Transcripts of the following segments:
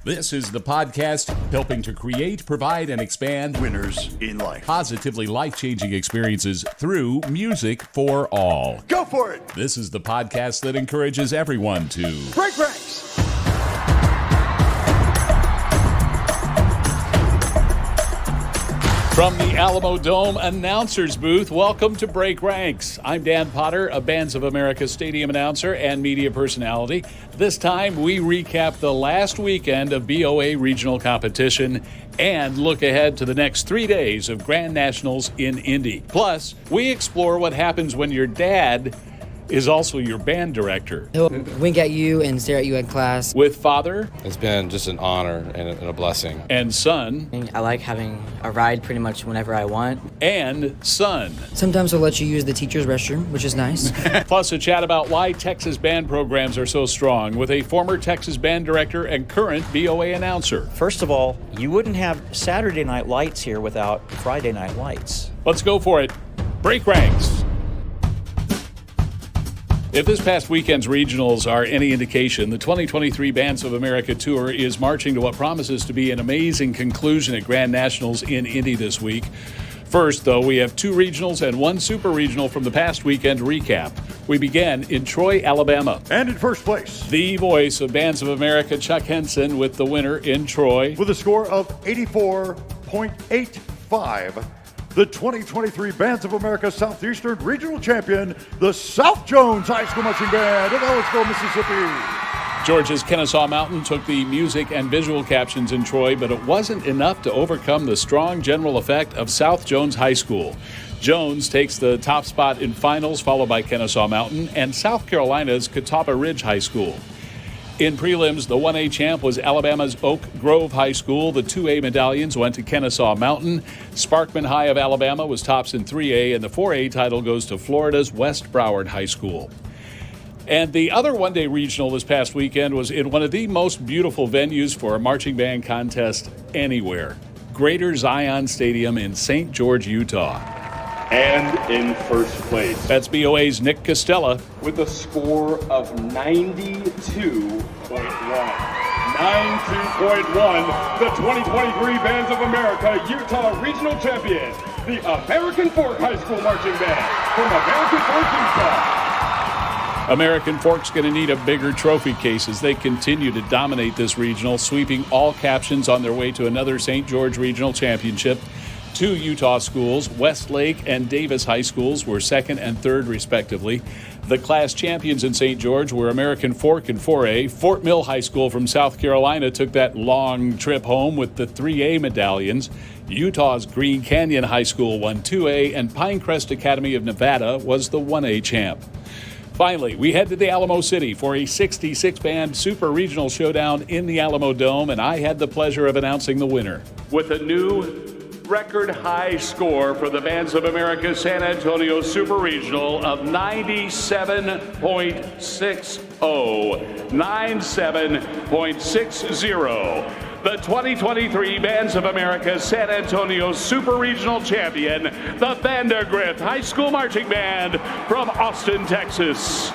This is the podcast helping to create, provide, and expand winners in life. Positively life-changing experiences through music for all. Go for it! This is the podcast that encourages everyone to break ranks! From the Alamo Dome announcer's booth, welcome to Break Ranks. I'm Dan Potter, a Bands of America stadium announcer and media personality. This time, we recap the last weekend of BOA regional competition and look ahead to the next 3 days of Grand Nationals in Indy. Plus, we explore what happens when your dad is also your band director. He'll wink at you and stare at you in class. With father. It's been just an honor and a blessing. And son. I like having a ride pretty much whenever I want. And son. Sometimes he'll let you use the teacher's restroom, which is nice. Plus a chat about why Texas band programs are so strong with a former Texas band director and current BOA announcer. First of all, you wouldn't have Saturday Night Lights here without Friday Night Lights. Let's go for it. Break Ranks. If this past weekend's regionals are any indication, the 2023 Bands of America Tour is marching to what promises to be an amazing conclusion at Grand Nationals in Indy this week. First, though, we have 2 regionals and 1 super regional from the past weekend to recap. We begin in Troy, Alabama. And in first place, the voice of Bands of America, Chuck Henson, with the winner in Troy. With a score of 84.85. The 2023 Bands of America Southeastern Regional Champion, the South Jones High School Marching Band of Ellisville, Mississippi. Georgia's Kennesaw Mountain took the music and visual captions in Troy, but it wasn't enough to overcome the strong general effect of South Jones High School. Jones takes the top spot in finals, followed by Kennesaw Mountain and South Carolina's Catawba Ridge High School. In prelims, the 1A champ was Alabama's Oak Grove High School. The 2A medallions went to Kennesaw Mountain. Sparkman High of Alabama was tops in 3A, and the 4A title goes to Florida's West Broward High School. And the other one-day regional this past weekend was in one of the most beautiful venues for a marching band contest anywhere, Greater Zion Stadium in St. George, Utah. And in first place, that's BOA's Nick Costella. With a score of 92.1. 92.1, the 2023 Bands of America Utah Regional Champion, the American Fork High School Marching Band from American Fork, Utah. American Fork's going to need a bigger trophy case as they continue to dominate this regional, sweeping all captions on their way to another St. George Regional Championship. 2 Utah schools, Westlake and Davis High Schools, were second and third, respectively. The class champions in St. George were American Fork in 4A. Fort Mill High School from South Carolina took that long trip home with the 3A medallions. Utah's Green Canyon High School won 2A, and Pinecrest Academy of Nevada was the 1A champ. Finally, we head to the Alamo City for a 66-band super regional showdown in the Alamo Dome, and I had the pleasure of announcing the winner. With a new record high score for the Bands of America San Antonio Super Regional of 97.60. 97.60. The 2023 Bands of America San Antonio Super Regional Champion, the Vandergrift High School Marching Band from Austin, Texas.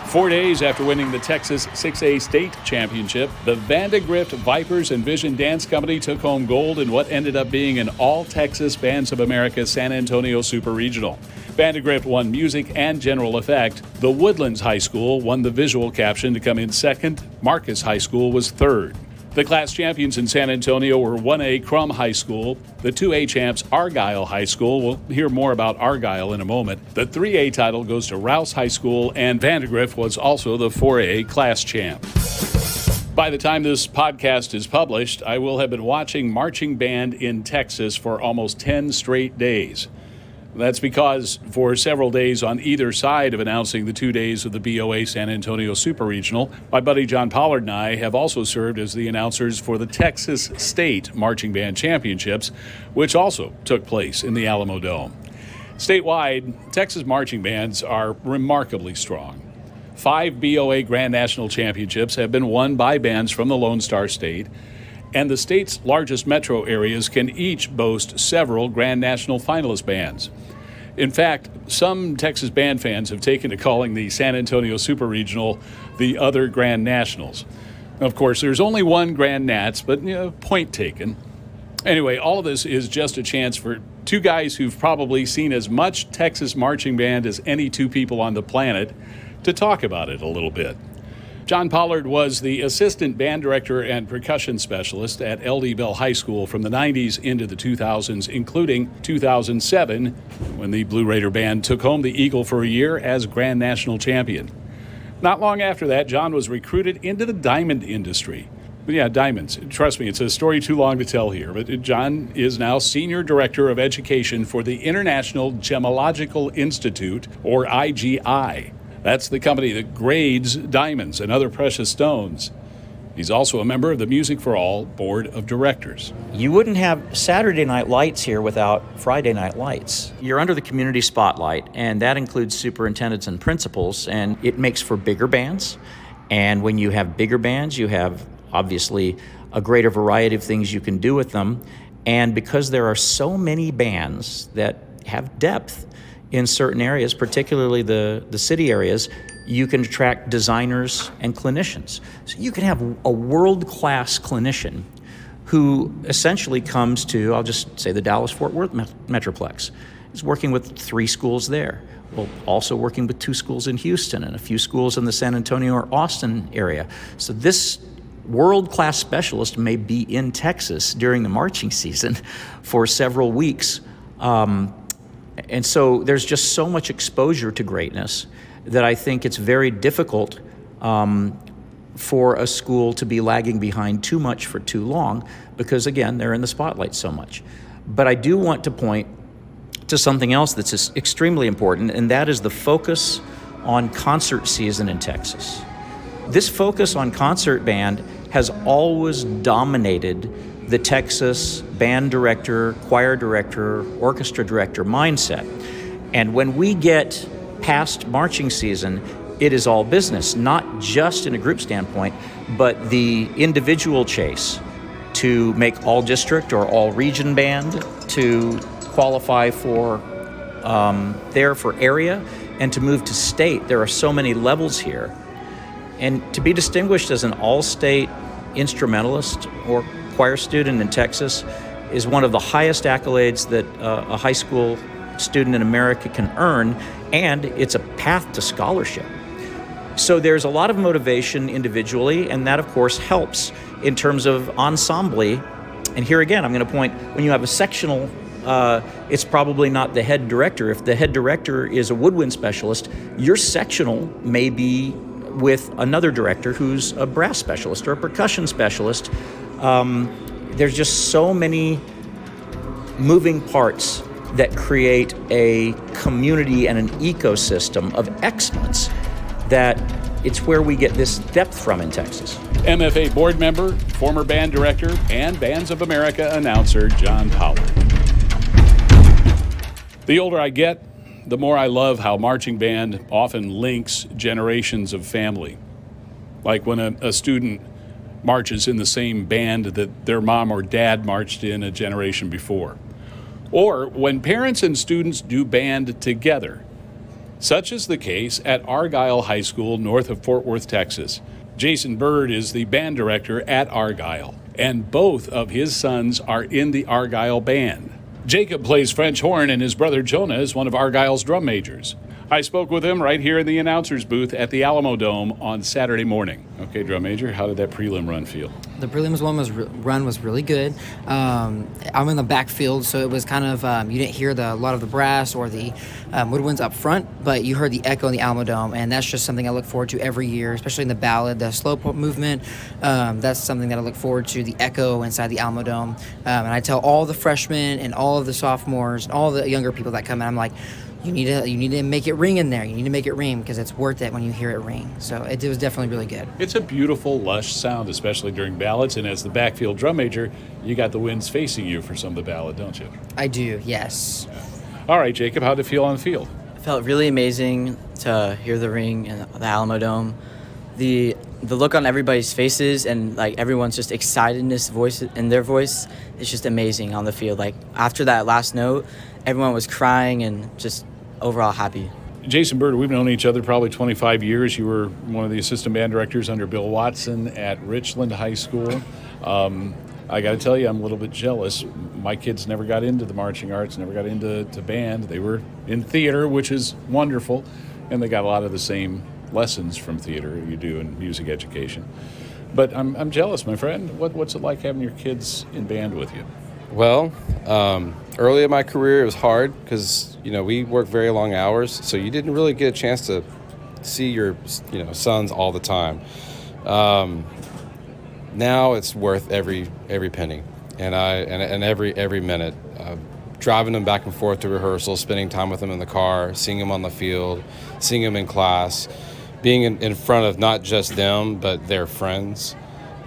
4 days after winning the Texas 6A State Championship, the Vandergrift Vipers and Vision Dance Company took home gold in what ended up being an all-Texas Bands of America San Antonio Super Regional. Vandergrift won music and general effect. The Woodlands High School won the visual caption to come in second. Marcus High School was third. The class champions in San Antonio were 1A Crum High School, the 2A champs Argyle High School. We'll hear more about Argyle in a moment. The 3A title goes to Rouse High School, and Vandergrift was also the 4A class champ. By the time this podcast is published, I will have been watching marching band in Texas for almost 10 straight days. That's because for several days on either side of announcing the 2 days of the BOA San Antonio Super Regional, my buddy John Pollard and I have also served as the announcers for the Texas State Marching Band Championships, which also took place in the Alamo Dome. Statewide, Texas marching bands are remarkably strong. 5 BOA Grand National Championships have been won by bands from the Lone Star State, and the state's largest metro areas can each boast several Grand National finalist bands. In fact, some Texas band fans have taken to calling the San Antonio Super Regional the other Grand Nationals. Of course, there's only one Grand Nats, but point taken. Anyway, all of this is just a chance for two guys who've probably seen as much Texas marching band as any two people on the planet to talk about it a little bit. John Pollard was the assistant band director and percussion specialist at L.D. Bell High School from the 90s into the 2000s, including 2007, when the Blue Raider Band took home the Eagle for a year as Grand National Champion. Not long after that, John was recruited into the diamond industry. But yeah, diamonds. Trust me, it's a story too long to tell here. But John is now Senior Director of Education for the International Gemological Institute, or IGI. That's the company that grades diamonds and other precious stones. He's also a member of the Music for All Board of Directors. You wouldn't have Saturday night lights here without Friday night lights. You're under the community spotlight, and that includes superintendents and principals, and it makes for bigger bands. And when you have bigger bands, you have obviously a greater variety of things you can do with them. And because there are so many bands that have depth in certain areas, particularly the city areas, you can attract designers and clinicians. So you can have a world-class clinician who essentially comes to, I'll just say, the Dallas-Fort Worth Metroplex. He's working with 3 schools there. Well, also working with 2 schools in Houston and a few schools in the San Antonio or Austin area. So this world-class specialist may be in Texas during the marching season for several weeks. And so there's just so much exposure to greatness that I think it's very difficult for a school to be lagging behind too much for too long because, again, they're in the spotlight so much. But I do want to point to something else that's extremely important, and that is the focus on concert season in Texas. This focus on concert band has always dominated the Texas band director, choir director, orchestra director mindset. And when we get past marching season, it is all business, not just in a group standpoint, but the individual chase to make all district or all region band, to qualify for for area, and to move to state. There are so many levels here. And to be distinguished as an all-state instrumentalist or choir student in Texas is one of the highest accolades that a high school student in America can earn, and it's a path to scholarship. So there's a lot of motivation individually, and that, of course, helps in terms of ensemble. And here again, I'm going to point, when you have a sectional, it's probably not the head director. If the head director is a woodwind specialist, your sectional may be with another director who's a brass specialist or a percussion specialist. There's just so many moving parts that create a community and an ecosystem of excellence that it's where we get this depth from in Texas. MFA board member, former band director, and Bands of America announcer John Pollard. The older I get, the more I love how marching band often links generations of family. Like when a student marches in the same band that their mom or dad marched in a generation before. Or when parents and students do band together. Such is the case at Argyle High School north of Fort Worth, Texas. Jason Bird is the band director at Argyle, and both of his sons are in the Argyle band. Jacob plays French horn, and his brother Jonah is one of Argyle's drum majors. I spoke with him right here in the announcer's booth at the Alamo Dome on Saturday morning. Okay, drum major, how did that prelim run feel? The prelims run was really good. I'm in the backfield, so it was kind of, you didn't hear a lot of the brass or the woodwinds up front, but you heard the echo in the Alamo Dome, and that's just something I look forward to every year, especially in the ballad, the slow movement. That's something that I look forward to, the echo inside the Alamo Dome. And I tell all the freshmen and all of the sophomores and all the younger people that come in, I'm like, you need to make it ring in there. You need to make it ring because it's worth it when you hear it ring. So it was definitely really good. It's a beautiful, lush sound, especially during ballads. And as the backfield drum major, you got the winds facing you for some of the ballad, don't you? I do, yes. Yeah. All right, Jacob, how did it feel on the field? It felt really amazing to hear the ring in the Alamo Dome. The look on everybody's faces and like everyone's just excitedness voice in their voice is just amazing on the field. Like after that last note, everyone was crying and just overall happy. Jason Bird, we've known each other probably 25 years. You were one of the assistant band directors under Bill Watson at Richland High School. I got to tell you, I'm a little bit jealous. My kids never got into the marching arts, never got into band. They were in theater, which is wonderful, and they got a lot of the same lessons from theater you do in music education. But I'm jealous, my friend. What's it like having your kids in band with you? Well, early in my career, it was hard because, we worked very long hours, so you didn't really get a chance to see your, sons all the time. Now it's worth every penny, and every minute. Driving them back and forth to rehearsal, spending time with them in the car, seeing them on the field, seeing them in class, being in front of not just them but their friends.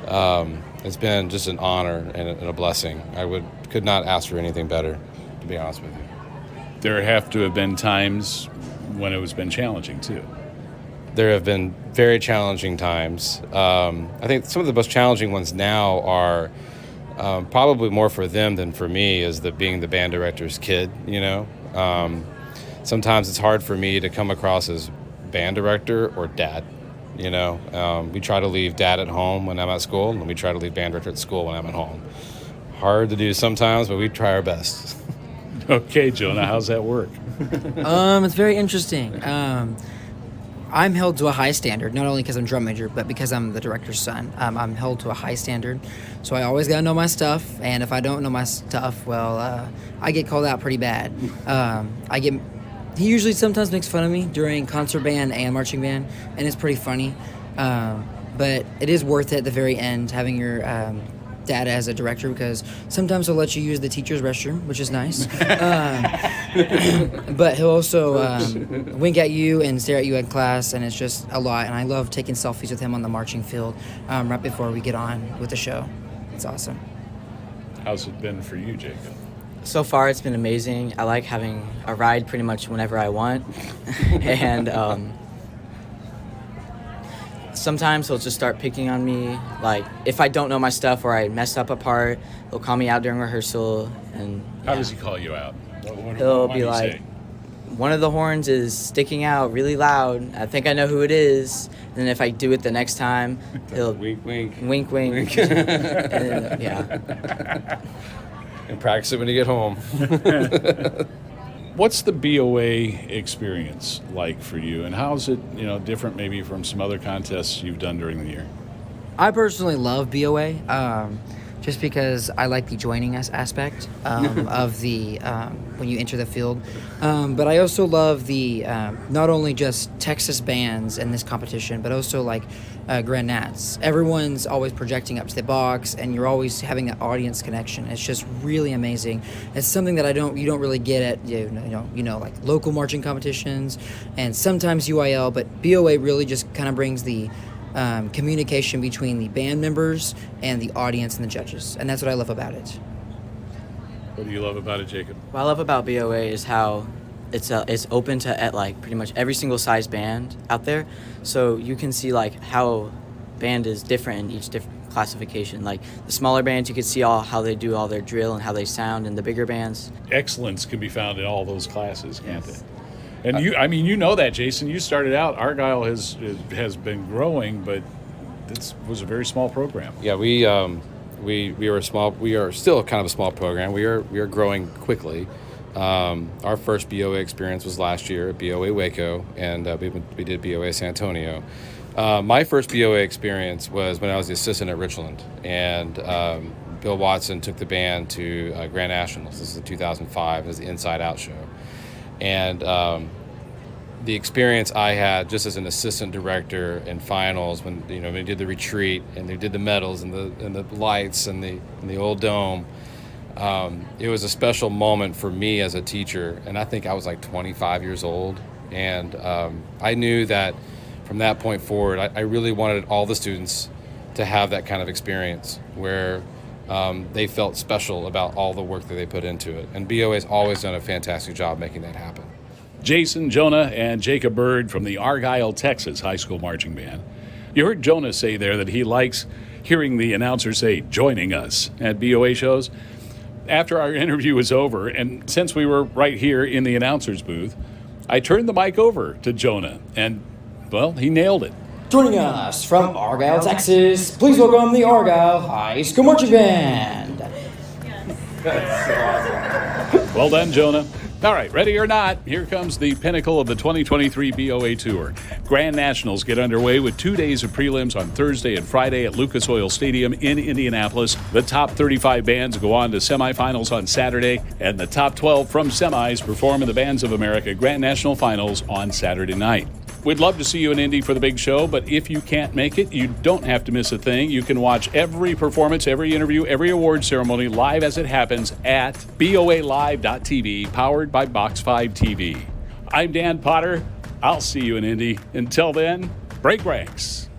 It's been just an honor and a blessing. I could not ask for anything better, to be honest with you. There have to have been times when it has been challenging, too. There have been very challenging times. I think some of the most challenging ones now are probably more for them than for me, is being the band director's kid, Sometimes it's hard for me to come across as band director or dad. We try to leave dad at home when I'm at school, and we try to leave band director at school when I'm at home. Hard to do sometimes, but we try our best. Okay, Jonah, how's that work? It's very interesting. I'm held to a high standard, not only because I'm drum major, but because I'm the director's son. I'm held to a high standard, so I always got to know my stuff, and if I don't know my stuff, well, I get called out pretty bad. He usually sometimes makes fun of me during concert band and marching band, and it's pretty funny. But it is worth it at the very end, having your dad as a director, because sometimes he'll let you use the teacher's restroom, which is nice. But he'll also wink at you and stare at you in class, and it's just a lot. And I love taking selfies with him on the marching field right before we get on with the show. It's awesome. How's it been for you, Jacob? So far, it's been amazing. I like having a ride pretty much whenever I want. And sometimes he'll just start picking on me. Like, if I don't know my stuff or I mess up a part, he'll call me out during rehearsal. And How does he call you out? He'll be like, one of the horns is sticking out really loud. I think I know who it is. And then if I do it the next time, he'll wink, wink. Wink, wink. And, yeah. And practice it when you get home. What's the BOA experience like for you, and how's it, different maybe from some other contests you've done during the year? I personally love BOA, just because I like the joining aspect of the when you enter the field. But I also love the not only just Texas bands in this competition, but also like Grand Nats. Everyone's always projecting up to the box, and you're always having an audience connection. It's just really amazing. It's something that you don't really get at like local marching competitions, and sometimes UIL. But BOA really just kind of brings the communication between the band members and the audience and the judges, and that's what I love about it. What do you love about it, Jacob? What I love about BOA is how it's open to like pretty much every single size band out there, so you can see like how band is different in each different classification. Like the smaller bands, you can see how they do all their drill and how they sound, and the bigger bands, excellence can be found in all those classes, can't it? And you know that, Jason. You started out. Argyle has been growing, but this was a very small program. Yeah, we were small. We are still kind of a small program. We are growing quickly. Our first BOA experience was last year at BOA Waco, and we did BOA San Antonio. My first BOA experience was when I was the assistant at Richland, and Bill Watson took the band to Grand Nationals. This is 2005. It was the Inside Out show. And the experience I had just as an assistant director in finals, when we did the retreat and they did the medals and the lights and the old dome, it was a special moment for me as a teacher. And I think I was like 25 years old, and I knew that from that point forward, I really wanted all the students to have that kind of experience where they felt special about all the work that they put into it. And BOA has always done a fantastic job making that happen. Jason, Jonah, and Jacob Bird from the Argyle, Texas High School Marching Band. You heard Jonah say there that he likes hearing the announcer say, joining us at BOA shows. After our interview was over, and since we were right here in the announcer's booth, I turned the mic over to Jonah, and, well, he nailed it. Joining us from Argyle, Texas, please welcome the Argyle High School Marching Band. Well done, Jonah. All right, ready or not, here comes the pinnacle of the 2023 BOA Tour. Grand Nationals get underway with 2 days of prelims on Thursday and Friday at Lucas Oil Stadium in Indianapolis. The top 35 bands go on to semifinals on Saturday, and the top 12 from semis perform in the Bands of America Grand National Finals on Saturday night. We'd love to see you in Indy for the big show, but if you can't make it, you don't have to miss a thing. You can watch every performance, every interview, every award ceremony live as it happens at boalive.tv, powered by Box 5 TV. I'm Dan Potter. I'll see you in Indy. Until then, break ranks.